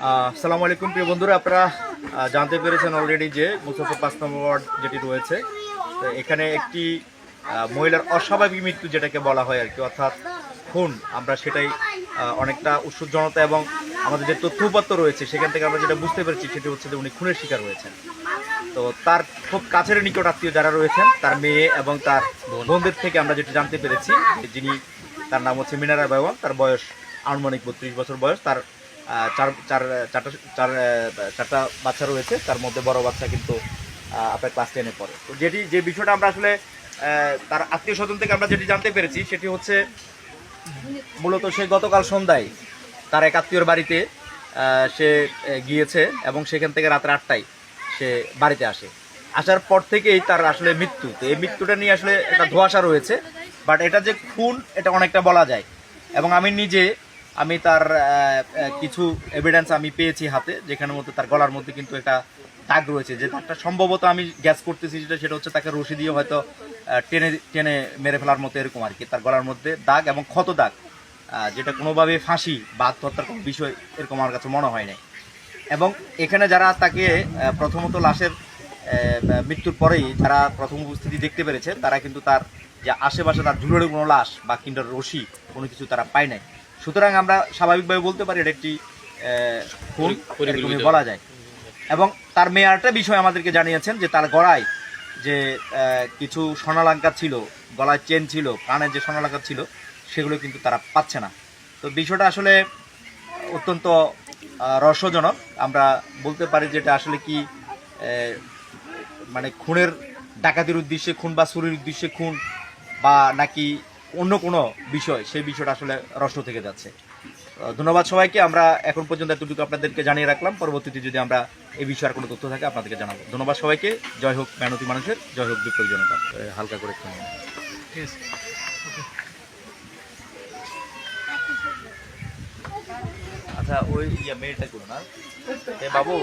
আসসালামু আলাইকুম প্রিয় বন্ধুরা, আপনারা জানতে পেরেছেন অলরেডি যে মুসাফর 5 নম্বর ওয়ার্ড যেটি রয়েছে, তো এখানে একটি মহিলার অস্বাভাবিক মৃত্যু যেটাকে বলা হয় আর কি, অর্থাৎ খুন। আমরা সেটাই অনেকটা উৎসুকজনতা এবং আমাদের যে তথ্য উপাত্ত রয়েছে সেখান থেকে আমরা যেটা বুঝতে পেরেছি সেটি হচ্ছে যে উনি খুনের শিকার হয়েছেন। তো তার খুব কাছের নিকট আত্মীয় যারা রয়েছেন, তার মেয়ে এবং তার বোনদের থেকে আমরা যেটা জানতে পেরেছি, যিনি তার নাম হচ্ছে মিনারা বেগম, তার বয়স আনুমানিক 32 বছর বয়স। তার চারটা বাচ্চা রয়েছে, তার মধ্যে বড় বাচ্চা কিন্তু আপনার ক্লাস 10-এ পড়ে। তো যে বিষয়টা আমরা আসলে তার আত্মীয় স্বজন থেকে আমরা যেটি জানতে পেরেছি সেটি হচ্ছে মূলত সে গতকাল সন্ধ্যায় তার এক আত্মীয়র বাড়িতে সে গিয়েছে এবং সেখান থেকে রাত্রে 8টায় সে বাড়িতে আসে। আসার পর থেকেই তার আসলে মৃত্যু। তো এই মৃত্যুটা নিয়ে আসলে একটা ধোঁয়াশা রয়েছে, বাট এটা যে খুন এটা অনেকটা বলা যায়। এবং আমি তার কিছু এভিডেন্স আমি পেয়েছি হাতে, যেখানের মধ্যে তার গলার মধ্যে কিন্তু একটা দাগ রয়েছে, যে দাগটা সম্ভবত আমি গ্যাস করতেছি সেটা হচ্ছে তাকে রশি দিয়ে হয়তো টেনে টেনে মেরে ফেলার মতো এরকম আর কি। তার গলার মধ্যে দাগ এবং ক্ষত দাগ, যেটা কোনোভাবে ফাঁসি বা আত্মহত্যার কোনো বিষয় এরকম আমার কাছে মনে হয় নাই। এবং এখানে যারা তাকে প্রথমত লাশের মৃত্যুর পরেই যারা প্রথম উপস্থিতি দেখতে পেরেছে, তারা কিন্তু তার যে আশেপাশে তার ঝুলড়ে কোনো লাশ বা কিংবা রশি কোনো কিছু তারা পায় নাই। সুতরাং আমরা স্বাভাবিকভাবে বলতে পারি এটা একটি খুন বলা যায়। এবং তার মেয়ে আরেকটা বিষয় আমাদেরকে জানিয়েছেন যে তার গলায় যে কিছু স্বর্ণালঙ্কার ছিল, গলায় চেন ছিল, কানের যে স্বর্ণালঙ্কার ছিল, সেগুলো কিন্তু তারা পাচ্ছে না। তো বিষয়টা আসলে অত্যন্ত রহস্যজনক। আমরা বলতে পারি যেটা আসলে কি মানে খুনের ডাকাতির উদ্দেশ্যে খুন বা চুরির উদ্দেশ্যে খুন, বা নাকি অন্য কোনো বিষয়, সেই বিষয়টা আসলে রহস্য থেকে যাচ্ছে। ধন্যবাদ সবাইকে। আমরা এখন পর্যন্ত এতটুকু আপনাদেরকে জানিয়ে রাখলাম। পরবর্তীতে যদি আমরা এই বিষয়ে আর কোনো তথ্য থাকে আপনাদেরকে জানাবো। ধন্যবাদ সবাইকে। জয় হোক মেহনতি মানুষের, জয় হোক বিপ্লবী জনতা। হালকা করে একটু আচ্ছা, ওই মেয়েটা করুন না বাবু।